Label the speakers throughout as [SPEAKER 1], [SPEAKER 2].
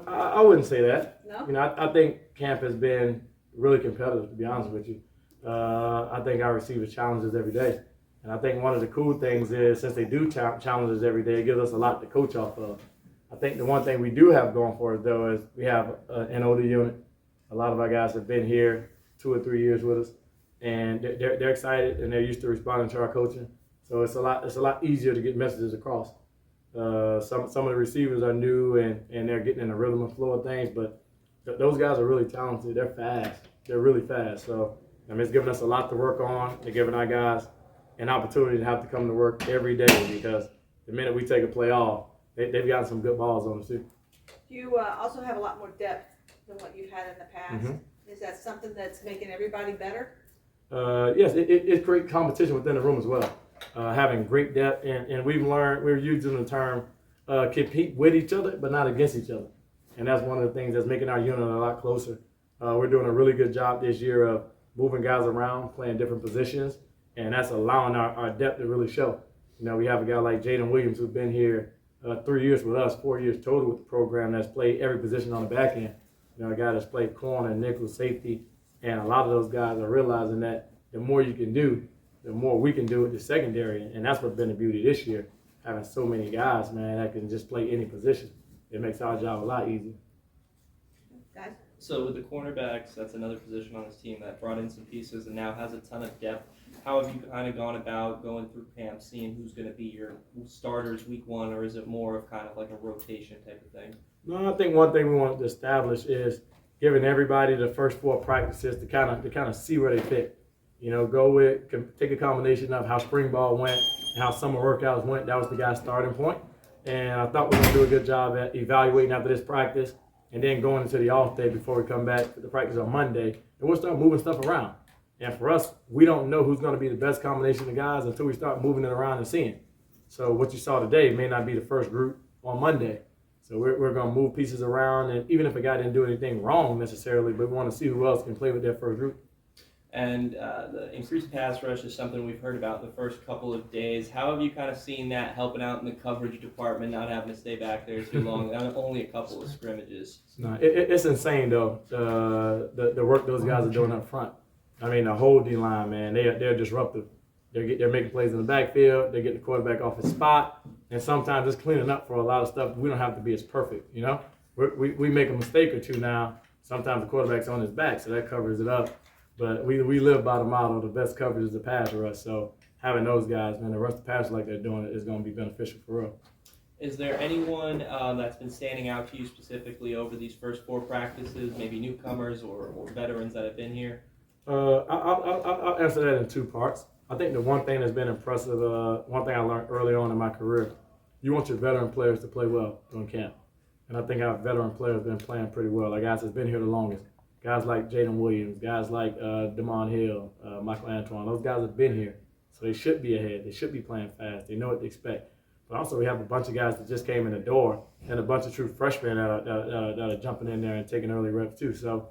[SPEAKER 1] I wouldn't say that.
[SPEAKER 2] No?
[SPEAKER 1] I think camp has been really competitive, to be honest with you. I think our receivers challenge us every day. And I think one of the cool things is since they do challenge us every day, it gives us a lot to coach off of. I think the one thing we do have going for us, though, is we have an older unit. A lot of our guys have been here 2 or 3 years with us, and they're excited and they're used to responding to our coaching. So it's a lot easier to get messages across. Some of the receivers are new and they're getting in the rhythm and flow of things, but those guys are really talented. They're fast. They're really fast. So it's giving us a lot to work on. They're giving our guys an opportunity to have to come to work every day because the minute we take a play off, they've got some good balls on us too.
[SPEAKER 2] You also have a lot more depth than what you've had in the past. Mm-hmm. Is that something that's making everybody better?
[SPEAKER 1] Yes, it creates competition within the room as well. Having great depth, and we're using the term compete with each other, but not against each other. And that's one of the things that's making our unit a lot closer. We're doing a really good job this year of moving guys around, playing different positions, and that's allowing our depth to really show. We have a guy like Jaden Williams who's been here 3 years with us, 4 years total with the program, that's played every position on the back end. A guy that's played corner, nickel, safety, and a lot of those guys are realizing that the more you can do, the more we can do at the secondary, and that's what's been the beauty this year, having so many guys, man, that can just play any position. It makes our job a lot easier.
[SPEAKER 2] Guys?
[SPEAKER 3] So with the cornerbacks, that's another position on this team that brought in some pieces and now has a ton of depth. How have you kind of gone about going through camp, seeing who's going to be your starters week one, or is it more of kind of like a rotation type of thing?
[SPEAKER 1] No, I think one thing we want to establish is giving everybody the first 4 practices to kind of see where they fit. Take a combination of how spring ball went and how summer workouts went. That was the guy's starting point. And I thought we were going to do a good job at evaluating after this practice and then going into the off day before we come back to the practice on Monday. And we'll start moving stuff around. And for us, we don't know who's going to be the best combination of guys until we start moving it around and seeing. So what you saw today may not be the first group on Monday. So we're going to move pieces around. And even if a guy didn't do anything wrong necessarily, but we want to see who else can play with their first group.
[SPEAKER 3] And the increased pass rush is something we've heard about the first couple of days. How have you kind of seen that helping out in the coverage department, not having to stay back there too long, only a couple of scrimmages?
[SPEAKER 1] No, it's insane, though, the work those guys are doing up front. The whole D-line, man, they're disruptive. They're making plays in the backfield. They get the quarterback off his spot. And sometimes it's cleaning up for a lot of stuff. We don't have to be as perfect, We make a mistake or two now. Sometimes the quarterback's on his back, so that covers it up. But we live by the motto, the best coverage is the pass rush. So having those guys, man, the rush the pass like they're doing it is going to be beneficial for real.
[SPEAKER 3] Is there anyone that's been standing out to you specifically over these first 4 practices, maybe newcomers or veterans that have been here?
[SPEAKER 1] I'll answer that in 2 parts. I think the one thing that's been impressive, one thing I learned early on in my career, you want your veteran players to play well during camp. And I think our veteran players have been playing pretty well. Our guys that's been here the longest. Guys like Jaden Williams, guys like Damon Hill, Michael Antoine, those guys have been here. So they should be ahead. They should be playing fast. They know what to expect. But also we have a bunch of guys that just came in the door and a bunch of true freshmen that are jumping in there and taking early reps too. So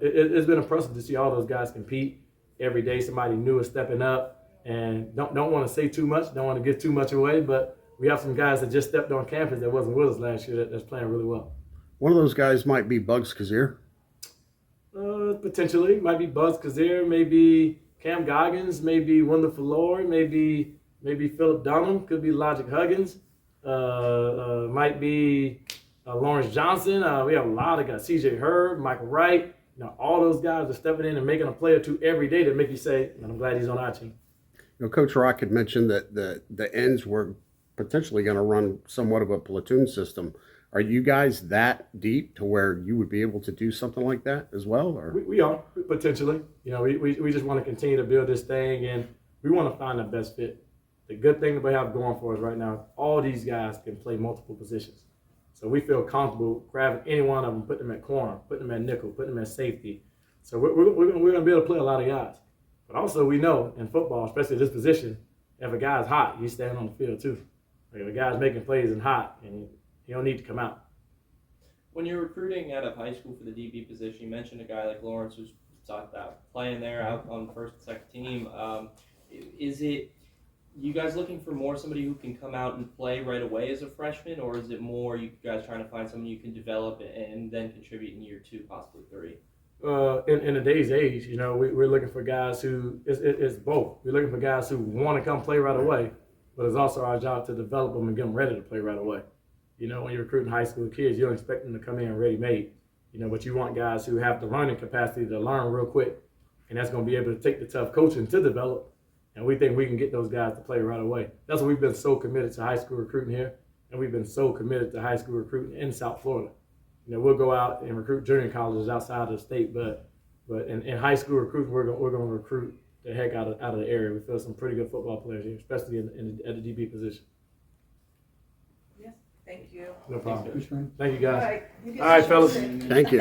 [SPEAKER 1] it's been impressive to see all those guys compete. Every day somebody new is stepping up, and don't want to say too much, don't want to give too much away, but we have some guys that just stepped on campus that wasn't with us last year that's playing really well.
[SPEAKER 4] One of those guys might be Bugs Kazir.
[SPEAKER 1] Potentially. Might be Buzz Kazir, maybe Cam Goggins, maybe Wendell Fuller, maybe Philip Dunham, could be Logic Huggins, might be Lawrence Johnson. We have a lot of guys, CJ Herb, Michael Wright. All those guys are stepping in and making a play or two every day to make you say, I'm glad he's on our team.
[SPEAKER 4] Coach Rock had mentioned that the ends were potentially going to run somewhat of a platoon system. Are you guys that deep to where you would be able to do something like that as well? Or
[SPEAKER 1] we are, potentially. We just want to continue to build this thing, and we want to find the best fit. The good thing that we have going for us right now, all these guys can play multiple positions. So we feel comfortable grabbing any one of them, putting them at corner, putting them at nickel, putting them at safety. So we're going to be able to play a lot of guys. But also we know in football, especially this position, if a guy's hot, he's staying on the field too. Like if a guy's making plays and hot, and he don't need to come out.
[SPEAKER 3] When you're recruiting out of high school for the DB position, you mentioned a guy like Lawrence who's talked about playing there out on first and second team. Is it you guys looking for more somebody who can come out and play right away as a freshman, or is it more you guys trying to find someone you can develop and then contribute in year 2, possibly 3?
[SPEAKER 1] In today's age, you know, we're looking for guys who, it's both. We're looking for guys who want to come play right away, but it's also our job to develop them and get them ready to play right away. You know, when you're recruiting high school kids, you don't expect them to come in ready-made, you know, but you want guys who have the learning capacity to learn real quick, and that's going to be able to take the tough coaching to develop. And we think we can get those guys to play right away. That's why we've been so committed to high school recruiting here, and we've been so committed to high school recruiting in South Florida. You know, we'll go out and recruit junior colleges outside of the state, but in high school recruiting, we're going to recruit the heck out of the area. We feel some pretty good football players here, especially at the DB position.
[SPEAKER 2] Yes, thank you.
[SPEAKER 1] No problem.
[SPEAKER 5] Thanks, man.
[SPEAKER 1] Thank you,
[SPEAKER 2] All
[SPEAKER 1] guys.
[SPEAKER 2] right. You get
[SPEAKER 1] All right,
[SPEAKER 2] some
[SPEAKER 1] fellas.
[SPEAKER 2] short
[SPEAKER 4] Thank you.